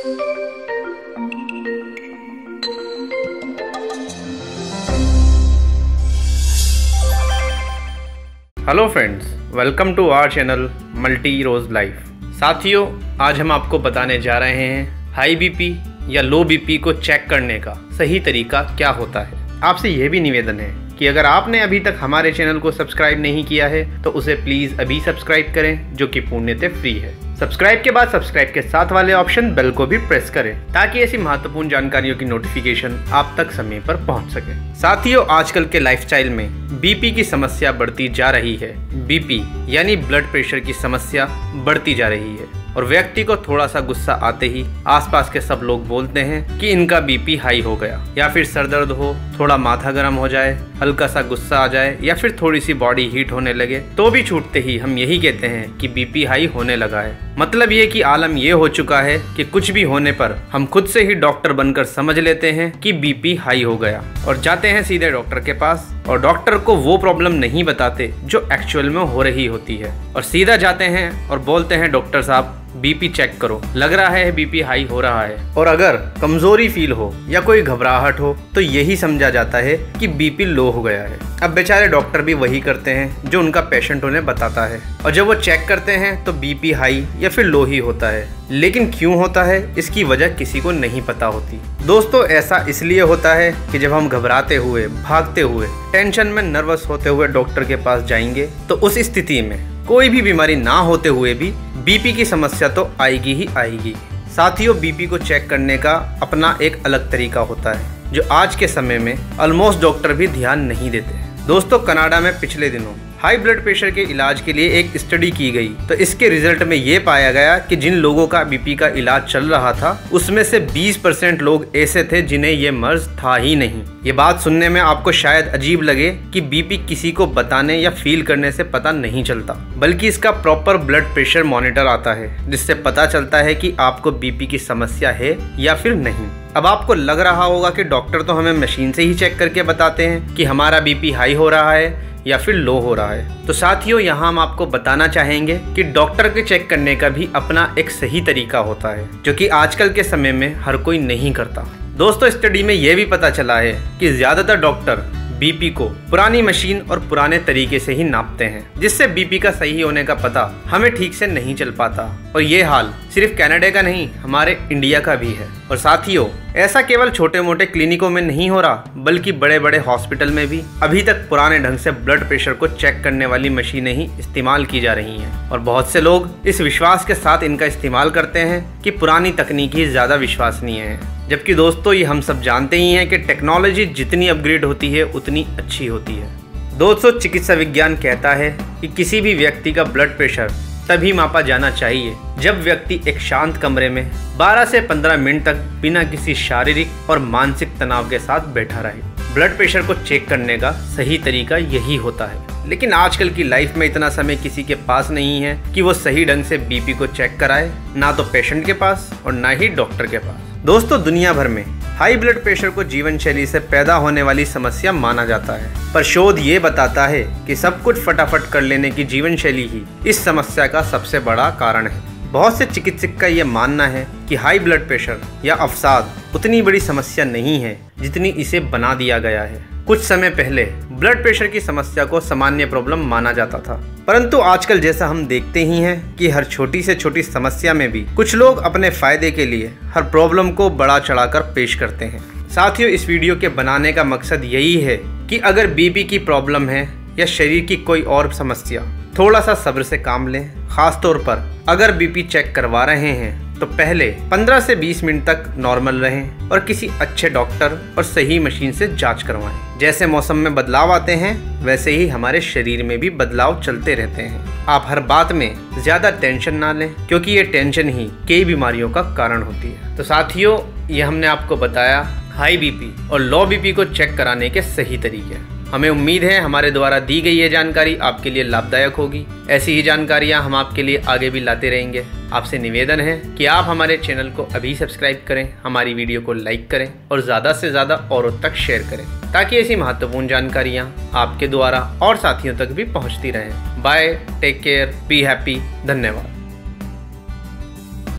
Hello friends, welcome to our channel multi rose life. साथियों, आज हम आपको बताने जा रहे हैं हाई बीपी या लो बीपी को चेक करने का सही तरीका क्या होता है। आपसे यह भी निवेदन है कि अगर आपने अभी तक हमारे चैनल को सब्सक्राइब नहीं किया है तो उसे प्लीज़ अभी सब्सक्राइब करें, जो कि पूर्णतः फ्री है। सब्सक्राइब के बाद सब्सक्राइब के साथ वाले ऑप्शन बेल को भी प्रेस करें ताकि ऐसी महत्वपूर्ण जानकारियों की नोटिफिकेशन आप तक समय पर पहुंच सके। साथियों, आजकल के लाइफस्टाइल में बीपी की समस्या बढ़ती जा रही है। बीपी यानी ब्लड प्रेशर की समस्या बढ़ती जा रही है और व्यक्ति को थोड़ा सा गुस्सा आते ही आसपास के सब लोग बोलते हैं कि इनका बीपी हाई हो गया, या फिर सर दर्द हो, थोड़ा माथा गर्म हो जाए, हल्का सा गुस्सा आ जाए या फिर थोड़ी सी बॉडी हीट होने लगे तो भी छूटते ही हम यही कहते हैं कि बीपी हाई होने लगा है। मतलब ये कि आलम ये हो चुका है कि कुछ भी होने पर हम खुद से ही डॉक्टर बनकर समझ लेते हैं कि बीपी हाई हो गया और जाते हैं सीधे डॉक्टर के पास, और डॉक्टर को वो प्रॉब्लम नहीं बताते जो एक्चुअल में हो रही होती है, और सीधा जाते हैं और बोलते हैं डॉक्टर साहब बीपी चेक करो, लग रहा है बीपी हाई हो रहा है। और अगर कमजोरी फील हो या कोई घबराहट हो तो यही समझा जाता है कि बीपी लो हो गया है। अब बेचारे डॉक्टर भी वही करते हैं जो उनका पेशेंट उन्हें बताता है, और जब वो चेक करते हैं तो बीपी हाई या फिर लो ही होता है। लेकिन क्यों होता है, इसकी वजह किसी को नहीं पता होती। दोस्तों, ऐसा इसलिए होता है कि जब हम घबराते हुए, भागते हुए, टेंशन में नर्वस होते हुए डॉक्टर के पास जाएंगे तो उस स्थिति में कोई भी बीमारी ना होते हुए भी बीपी की समस्या तो आएगी ही आएगी। साथियों, बीपी को चेक करने का अपना एक अलग तरीका होता है जो आज के समय में ऑलमोस्ट डॉक्टर भी ध्यान नहीं देते। दोस्तों, कनाडा में पिछले दिनों हाई ब्लड प्रेशर के इलाज के लिए एक स्टडी की गई तो इसके रिजल्ट में ये पाया गया कि जिन लोगों का बीपी का इलाज चल रहा था उसमें से 20% लोग ऐसे थे जिन्हें ये मर्ज था ही नहीं। ये बात सुनने में आपको शायद अजीब लगे कि बीपी किसी को बताने या फील करने से पता नहीं चलता, बल्कि इसका प्रॉपर ब्लड प्रेशर मॉनिटर आता है जिससे पता चलता है कि आपको बीपी की समस्या है या फिर नहीं। अब आपको लग रहा होगा कि डॉक्टर तो हमें मशीन से ही चेक करके बताते हैं कि हमारा बीपी हाई हो रहा है या फिर लो हो रहा है। तो साथियों, यहाँ हम आपको बताना चाहेंगे कि डॉक्टर के चेक करने का भी अपना एक सही तरीका होता है जो कि आजकल के समय में हर कोई नहीं करता। दोस्तों, स्टडी में यह भी पता चला है कि ज्यादातर डॉक्टर बीपी को पुरानी मशीन और पुराने तरीके से ही नापते हैं, जिससे बीपी का सही होने का पता हमें ठीक से नहीं चल पाता। और ये हाल सिर्फ कनाडा का नहीं, हमारे इंडिया का भी है। और साथियों, ऐसा केवल छोटे मोटे क्लिनिकों में नहीं हो रहा, बल्कि बड़े बड़े हॉस्पिटल में भी अभी तक पुराने ढंग से ब्लड प्रेशर को चेक करने वाली मशीनें ही इस्तेमाल की जा रही हैं। और बहुत से लोग इस विश्वास के साथ इनका इस्तेमाल करते हैं कि पुरानी तकनीक ही ज्यादा विश्वसनीय है, जबकि दोस्तों ये हम सब जानते ही हैं कि टेक्नोलॉजी जितनी अपग्रेड होती है उतनी अच्छी होती है। दोस्तों, चिकित्सा विज्ञान कहता है कि किसी भी व्यक्ति का ब्लड प्रेशर तभी मापा जाना चाहिए जब व्यक्ति एक शांत कमरे में 12 से 15 मिनट तक बिना किसी शारीरिक और मानसिक तनाव के साथ बैठा रहे। ब्लड प्रेशर को चेक करने का सही तरीका यही होता है, लेकिन आजकल की लाइफ में इतना समय किसी के पास नहीं है कि वो सही ढंग से बीपी को चेक कराए, ना तो पेशेंट के पास और ना ही डॉक्टर के पास। दोस्तों, दुनिया भर में हाई ब्लड प्रेशर को जीवन शैली से पैदा होने वाली समस्या माना जाता है, पर शोध ये बताता है कि सब कुछ फटाफट कर लेने की जीवन शैली ही इस समस्या का सबसे बड़ा कारण है। बहुत से चिकित्सक का यह मानना है कि हाई ब्लड प्रेशर या अवसाद उतनी बड़ी समस्या नहीं है जितनी इसे बना दिया गया है। कुछ समय पहले ब्लड प्रेशर की समस्या को सामान्य प्रॉब्लम माना जाता था, परंतु आजकल जैसा हम देखते ही हैं कि हर छोटी से छोटी समस्या में भी कुछ लोग अपने फायदे के लिए हर प्रॉब्लम को बढ़ा चढ़ाकर पेश करते हैं। साथियों, इस वीडियो के बनाने का मकसद यही है कि अगर बीपी की प्रॉब्लम है या शरीर की कोई और समस्या, थोड़ा सा सब्र से काम लें। खासतौर पर अगर बीपी चेक करवा रहे हैं तो पहले 15 से 20 मिनट तक नॉर्मल रहें और किसी अच्छे डॉक्टर और सही मशीन से जांच करवाएं। जैसे मौसम में बदलाव आते हैं वैसे ही हमारे शरीर में भी बदलाव चलते रहते हैं। आप हर बात में ज्यादा टेंशन ना लें, क्योंकि ये टेंशन ही कई बीमारियों का कारण होती है। तो साथियों, ये हमने आपको बताया हाई बीपी और लो बीपी को चेक कराने के सही तरीके। हमें उम्मीद है हमारे द्वारा दी गई ये जानकारी आपके लिए लाभदायक होगी। ऐसी ही जानकारियाँ हम आपके लिए आगे भी लाते रहेंगे। आपसे निवेदन है कि आप हमारे चैनल को अभी सब्सक्राइब करें, हमारी वीडियो को लाइक करें और ज़्यादा से ज़्यादा औरों तक शेयर करें, ताकि ऐसी महत्वपूर्ण जानकारियाँ आपके द्वारा और साथियों तक भी पहुँचती रहें। Bye, take care, be happy, धन्यवाद।